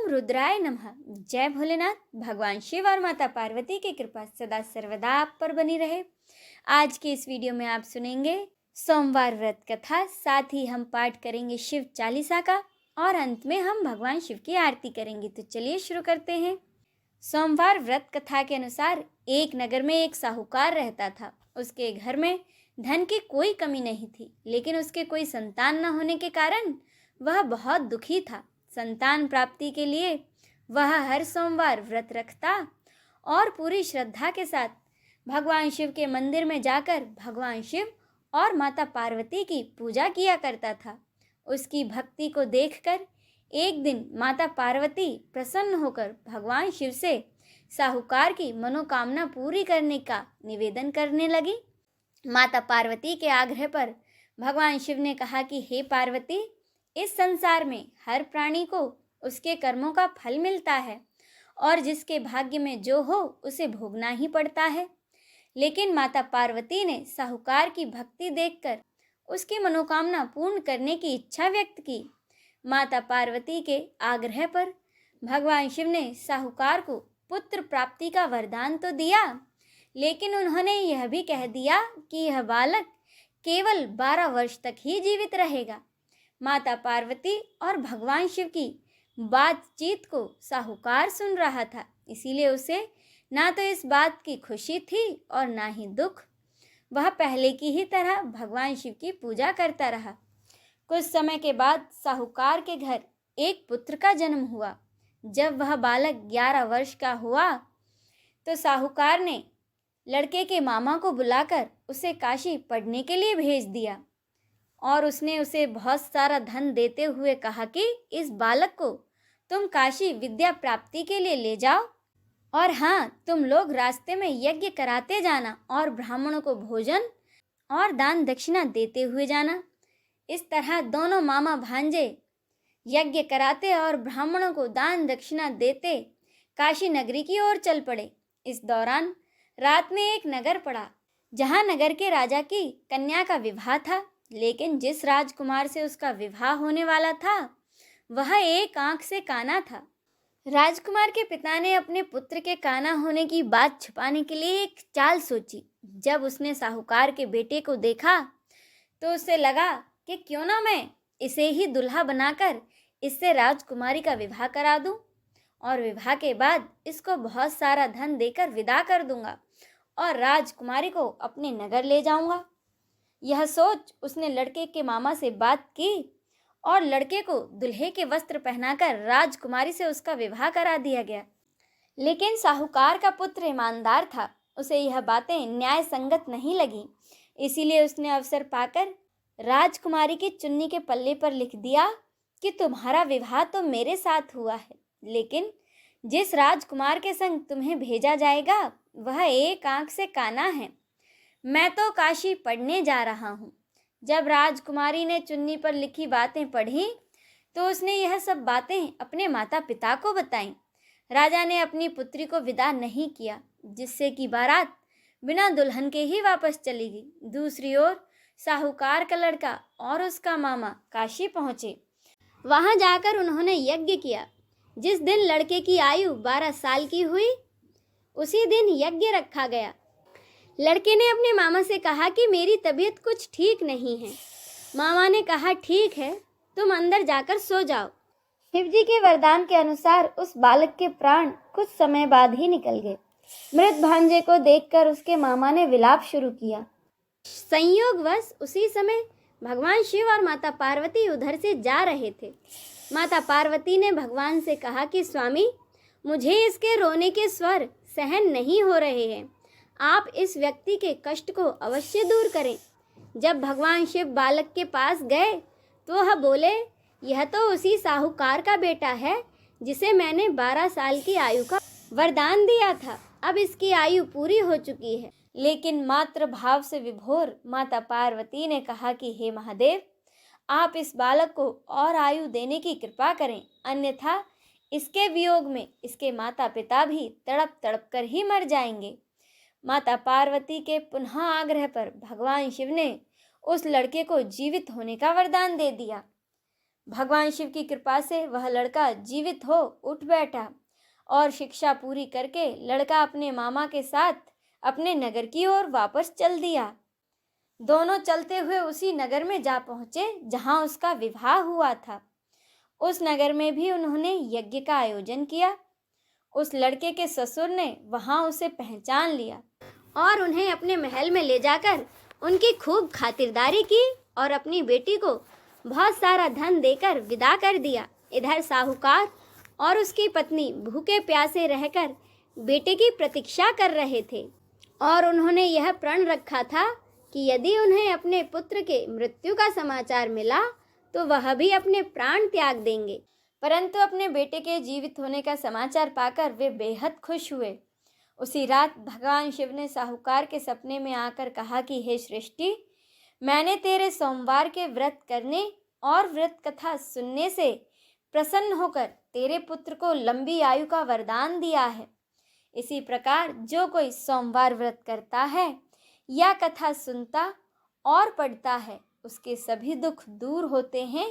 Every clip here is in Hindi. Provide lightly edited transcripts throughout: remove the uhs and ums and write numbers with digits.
ओम रुद्राय नमः। जय भोलेनाथ। भगवान शिव और माता पार्वती की कृपा सदा सर्वदा आप पर बनी रहे। आज के इस वीडियो में आप सुनेंगे सोमवार व्रत कथा, साथ ही हम पाठ करेंगे शिव चालीसा का और अंत में हम भगवान शिव की आरती करेंगे। तो चलिए शुरू करते हैं। सोमवार व्रत कथा के अनुसार एक नगर में एक साहूकार रहता था। उसके घर में धन की कोई कमी नहीं थी, लेकिन उसके कोई संतान न होने के कारण वह बहुत दुखी था। संतान प्राप्ति के लिए वह हर सोमवार व्रत रखता और पूरी श्रद्धा के साथ भगवान शिव के मंदिर में जाकर भगवान शिव और माता पार्वती की पूजा किया करता था। उसकी भक्ति को देखकर एक दिन माता पार्वती प्रसन्न होकर भगवान शिव से साहूकार की मनोकामना पूरी करने का निवेदन करने लगी। माता पार्वती के आग्रह पर भगवान शिव ने कहा कि हे पार्वती, इस संसार में हर प्राणी को उसके कर्मों का फल मिलता है और जिसके भाग्य में जो हो उसे भोगना ही पड़ता है। लेकिन माता पार्वती ने साहूकार की भक्ति देखकर उसकी मनोकामना पूर्ण करने की इच्छा व्यक्त की। माता पार्वती के आग्रह पर भगवान शिव ने साहूकार को पुत्र प्राप्ति का वरदान तो दिया, लेकिन उन्होंने यह भी कह दिया कि यह बालक केवल 12 वर्ष तक ही जीवित रहेगा। माता पार्वती और भगवान शिव की बातचीत को साहूकार सुन रहा था, इसीलिए उसे ना तो इस बात की खुशी थी और ना ही दुख। वह पहले की ही तरह भगवान शिव की पूजा करता रहा। कुछ समय के बाद साहूकार के घर एक पुत्र का जन्म हुआ। जब वह बालक 11 वर्ष का हुआ तो साहूकार ने लड़के के मामा को बुलाकर उसे काशी पढ़ने के लिए भेज दिया और उसने उसे बहुत सारा धन देते हुए कहा कि इस बालक को तुम काशी विद्या प्राप्ति के लिए ले जाओ और हाँ, तुम लोग रास्ते में यज्ञ कराते जाना और ब्राह्मणों को भोजन और दान दक्षिणा देते हुए जाना। इस तरह दोनों मामा भांजे यज्ञ कराते और ब्राह्मणों को दान दक्षिणा देते काशी नगरी की ओर चल पड़े। इस दौरान रात में एक नगर पड़ा जहाँ नगर के राजा की कन्या का विवाह था, लेकिन जिस राजकुमार से उसका विवाह होने वाला था वह एक आंख से काना था। राजकुमार के पिता ने अपने पुत्र के काना होने की बात छुपाने के लिए एक चाल सोची। जब उसने साहूकार के बेटे को देखा तो उसे लगा कि क्यों ना मैं इसे ही दुल्हा बनाकर इससे राजकुमारी का विवाह करा दूं और विवाह के बाद इसको बहुत सारा धन देकर विदा कर दूंगा और राजकुमारी को अपने नगर ले जाऊंगा। यह सोच उसने लड़के के मामा से बात की और लड़के को दुल्हे के वस्त्र पहनाकर राजकुमारी से उसका विवाह करा दिया गया। लेकिन साहूकार का पुत्र ईमानदार था, उसे यह बातें न्याय संगत नहीं लगी, इसीलिए उसने अवसर पाकर राजकुमारी की चुन्नी के पल्ले पर लिख दिया कि तुम्हारा विवाह तो मेरे साथ हुआ है, लेकिन जिस राजकुमार के संग तुम्हें भेजा जाएगा वह एक आंख से काना है। मैं तो काशी पढ़ने जा रहा हूँ। जब राजकुमारी ने चुन्नी पर लिखी बातें पढ़ी तो उसने यह सब बातें अपने माता पिता को बताईं। राजा ने अपनी पुत्री को विदा नहीं किया, जिससे कि बारात बिना दुल्हन के ही वापस चली गई। दूसरी ओर साहूकार का लड़का और उसका मामा काशी पहुँचे। वहाँ जाकर उन्होंने यज्ञ किया। जिस दिन लड़के की आयु 12 साल की हुई उसी दिन यज्ञ रखा गया। लड़के ने अपने मामा से कहा कि मेरी तबीयत कुछ ठीक नहीं है। मामा ने कहा ठीक है, तुम अंदर जाकर सो जाओ। शिवजी के वरदान के अनुसार उस बालक के प्राण कुछ समय बाद ही निकल गए। मृत भांजे को देखकर उसके मामा ने विलाप शुरू किया। संयोगवश उसी समय भगवान शिव और माता पार्वती उधर से जा रहे थे। माता पार्वती ने भगवान से कहा कि स्वामी, मुझे इसके रोने के स्वर सहन नहीं हो रहे हैं, आप इस व्यक्ति के कष्ट को अवश्य दूर करें। जब भगवान शिव बालक के पास गए तो वह बोले, यह तो उसी साहूकार का बेटा है जिसे मैंने 12 साल की आयु का वरदान दिया था। अब इसकी आयु पूरी हो चुकी है। लेकिन मातृ भाव से विभोर माता पार्वती ने कहा कि हे महादेव, आप इस बालक को और आयु देने की कृपा करें, अन्यथा इसके वियोग में इसके माता पिता भी तड़प तड़प कर ही मर जाएंगे। माता पार्वती के पुनः आग्रह पर भगवान शिव ने उस लड़के को जीवित होने का वरदान दे दिया। भगवान शिव की कृपा से वह लड़का जीवित हो उठ बैठा और शिक्षा पूरी करके लड़का अपने मामा के साथ अपने नगर की ओर वापस चल दिया। दोनों चलते हुए उसी नगर में जा पहुंचे जहां उसका विवाह हुआ था। उस नगर में भी उन्होंने यज्ञ का आयोजन किया। उस लड़के के ससुर ने वहां उसे पहचान लिया और उन्हें अपने महल में ले जाकर उनकी खूब खातिरदारी की और अपनी बेटी को बहुत सारा धन देकर विदा कर दिया। इधर साहूकार और उसकी पत्नी भूखे प्यासे रहकर बेटे की प्रतीक्षा कर रहे थे और उन्होंने यह प्रण रखा था कि यदि उन्हें अपने पुत्र के मृत्यु का समाचार मिला तो वह भी अपने प्राण त्याग देंगे। परंतु अपने बेटे के जीवित होने का समाचार पाकर वे बेहद खुश हुए। उसी रात भगवान शिव ने साहूकार के सपने में आकर कहा कि हे सृष्टि, मैंने तेरे सोमवार के व्रत करने और व्रत कथा सुनने से प्रसन्न होकर तेरे पुत्र को लंबी आयु का वरदान दिया है। इसी प्रकार जो कोई सोमवार व्रत करता है या कथा सुनता और पढ़ता है उसके सभी दुख दूर होते हैं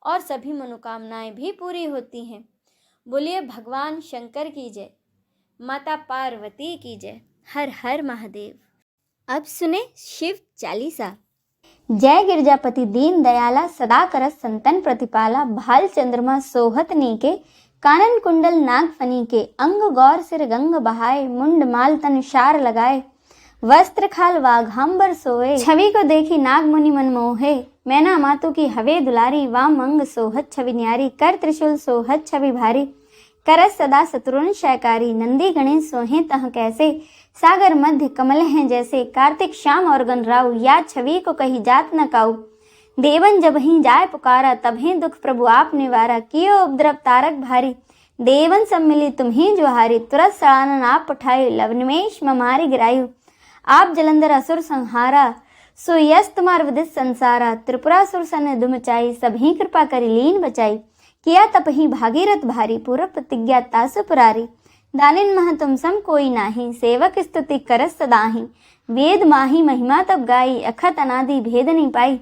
और सभी मनोकामनाएं भी पूरी होती हैं। बोलिए भगवान शंकर की जय, माता पार्वती की जय। हर हर महादेव। अब सुने शिव चालीसा। जय गिरजापति दीन दयाला, सदा करस संतन प्रतिपाला। भाल चंद्रमा सोहत नीके, कानन कुंडल नाग फनी के। अंग गौर सिर गंग बहाए, मुंड माल तन शार लगाए। वस्त्र खाल वाघांबर सोए, छवि को देखी नाग मुनि मन मोहे। मैना मातु की हवे दुलारी, वाम अंग सोहत छवि न्यारी। कर त्रिशूल सोहत छवि भारी, करस सदा शत्रुन शयकारी। नंदी गणेश सोहे तह कैसे, सागर मध्य कमल हैं जैसे। कार्तिक श्याम और गणराउ, या छवि को कही जात न काऊ। देवन जब ही जाय पुकारा, तभी दुख प्रभु आप निवारा। कियो उपद्रव तारक भारी, देवन सब मिली तुम्ही जुहारी। तुरत सड़ानन आप उठाए, लवनिमेष ममारी गिरायु। आप जलंधर असुर संहारा, सो यस तुम्हार विदित संसारा। त्रिपुरासुर सन दुमचाई, सभी कृपा करी लीन बचाई। किया तप ही भागीरथ भारी, पूर्व प्रतिज्ञा तासु पुरारी। दानिन मह तुम सम कोई नाही, सेवक स्तुति करस सदाहि। वेद माही महिमा तब गाई, अखत अनादि भेद नहीं पाई।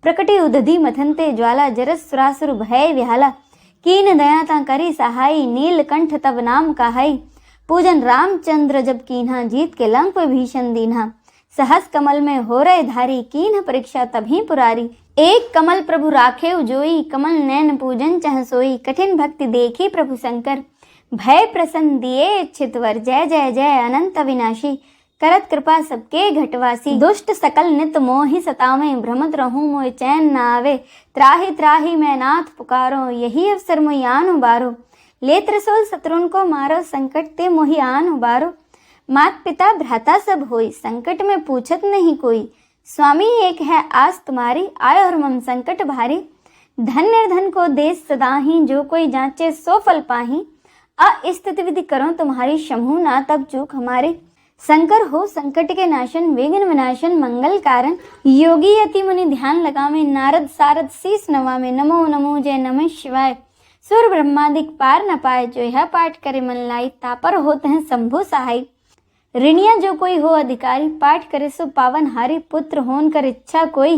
प्रकटी उदधि मथनते ज्वाला, जरस सुरासुर भय विहाला। कीन दया ता करी सहाई, नीलकंठ तब नाम कहाई। पूजन रामचंद्र जब कीन्हा, जीत के लंक भीषण दीन्हा। सहस कमल में हो रहे धारी, कीन्ह परीक्षा तभी पुरारी। एक कमल प्रभु राखे उजोई, कमल नैन पूजन चह सोई। कठिन भक्ति देखी प्रभु शंकर, भय प्रसन्न दिए इच्छित वर। जय जय जय अनंत अविनाशी, करत कृपा सबके घटवासी। दुष्ट सकल नित मोहि सतावे, भ्रमत रहूं मोहि चैन न आवे। त्राहि त्राहि मैं नाथ पुकारो, यही अवसर मोहि आन उबारो। ले त्रिशूल शत्रुन को मारो, संकट ते मोहि आन उबारो। मात पिता भ्राता सब होई, संकट में पूछत नहीं कोई। स्वामी एक है आस तुम्हारी, आय और मम संकट भारी। धन निर्धन को देश सदाही, जो कोई जांचे सो फल पाही। अस्तुति विधि करो तुम्हारी, शंभु ना तब चूक हमारे। शंकर हो संकट के नाशन, विघ्न विनाशन मंगल कारण। योगी यति मुनि ध्यान लगावे, नारद सारद शीस नवावे। नमो नमो जय नमः शिवाय, सुर ब्रह्मादिक पार न पाए। जो यह पाठ करे मन लाई, तापर होते हैं शंभु सहाय। ऋणिया जो कोई हो अधिकारी, पाठ करे सो पावन हारी। पुत्र होन कर इच्छा कोई,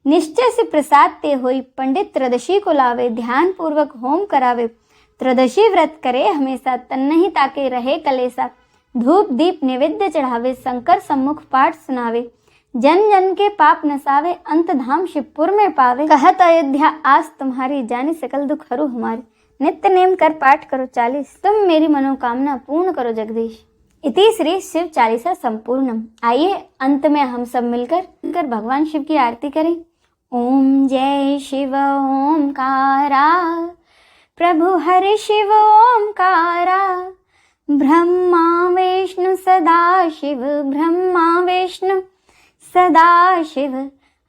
निश्चय से प्रसाद ते होई। पंडित त्रयोदशी को लावे, ध्यान पूर्वक होम करावे। त्रयोदशी व्रत करे हमेशा, तन नहीं ताके रहे कलेसा। धूप दीप नैवेद्य चढ़ावे, शंकर सम्मुख पाठ सुनावे। जन जन के पाप नसावे, अंत धाम शिवपुर में पावे। कहत अयोध्या आस तुम्हारी, जानी सकल दुख हरू हमारे। नित्य नेम कर पाठ करो 40, तुम मेरी मनोकामना पूर्ण करो जगदीश। इति श्री शिव चालीसा संपूर्णम। आइए अंत में हम सब मिलकर भगवान शिव की आरती करें। ओम जय शिव ओमकारा, प्रभु हरि शिव ओमकारा। ब्रह्मा विष्णु सदा शिव, ब्रह्मा विष्णु सदा शिव।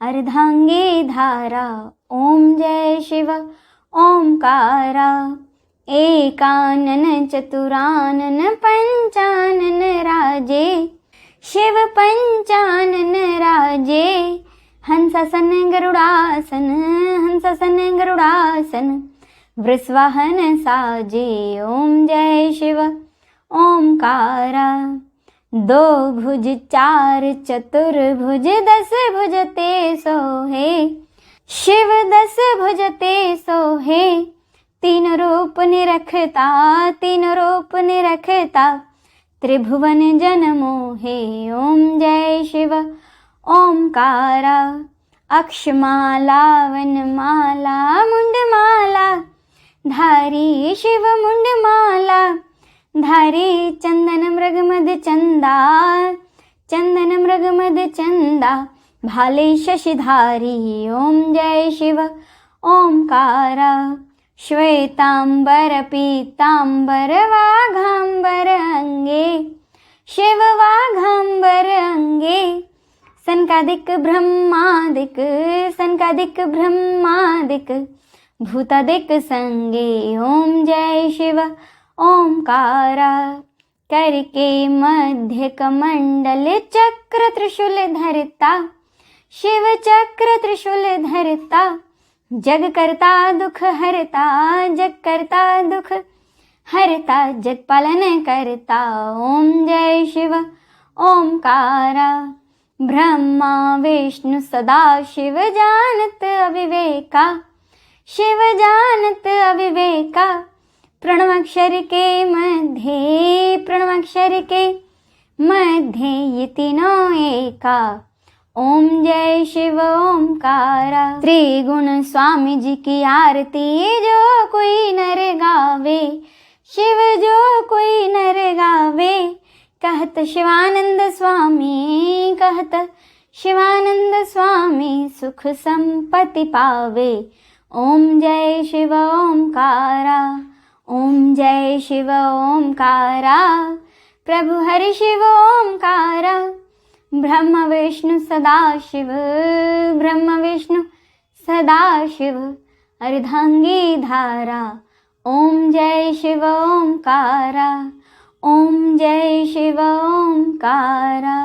अर्धांगी धारा, ओम जय शिव ओमकारा। एकानन चतुरानन पंचानन राजे, शिव पंचानन राजे। हंसासन गरुड़ासन, हंसासन गरुड़ासन। वृषवाहन साजे, ओम जय शिव ओमकारा। दो भुज चार चतुर्भुज, 10 भुज ते सोहे। शिव 10 भुज ते सोहे, तीन रूप निरखता, तीन रूप निरखता, त्रिभुवन जन मोहे। ओम जय शिव ओंकारा, अक्षमाला वनमाला मुंडमाला धारी, शिव मुंडमाला धारी, चंदन मृगमद चंदा, चंदन मृगमद चंदा, भाले शशिधारी। ओम जय शिव ओंकारा, श्वेतांबर पीतांबर वाघांबर अंगे, शिव वाघांबर अंगे, सनकादिक ब्रह्मादिक, सनकादिक ब्रह्मादिक, भूतादिक संगे। ओम जय शिव ओंकारा, करके मध्य कमंडल चक्र त्रिशूल धरता, शिव चक्र त्रिशूल धरता, जग करता दुख हरता, जग करता दुख हरता, जग पालन करता। ओम जय शिव ओंकारा, ब्रह्मा विष्णु सदा शिव जानत अविवेका, शिव जानत अविवेका, प्रणवाक्षर के मध्य, प्रणवाक्षर के मध्य ये तीनों एका। ओम जय शिव ओंकारा, त्रिगुण स्वामी जी की आरती जो कोई नर गावे, शिव जो कोई नर गावे, कहत शिवानंद स्वामी, कहत शिवानंद स्वामी, सुख संपत्ति पावे। ओम जय शिव ओंकारा, ओम जय शिव ओंकारा, प्रभु हरि शिव ओंकारा, ब्रह्म विष्णु सदा शिव, ब्रह्म विष्णु सदा शिव, अर्धांगी धारा। ओम जय शिव ओंकारा, ओम जय शिव ओंकारा।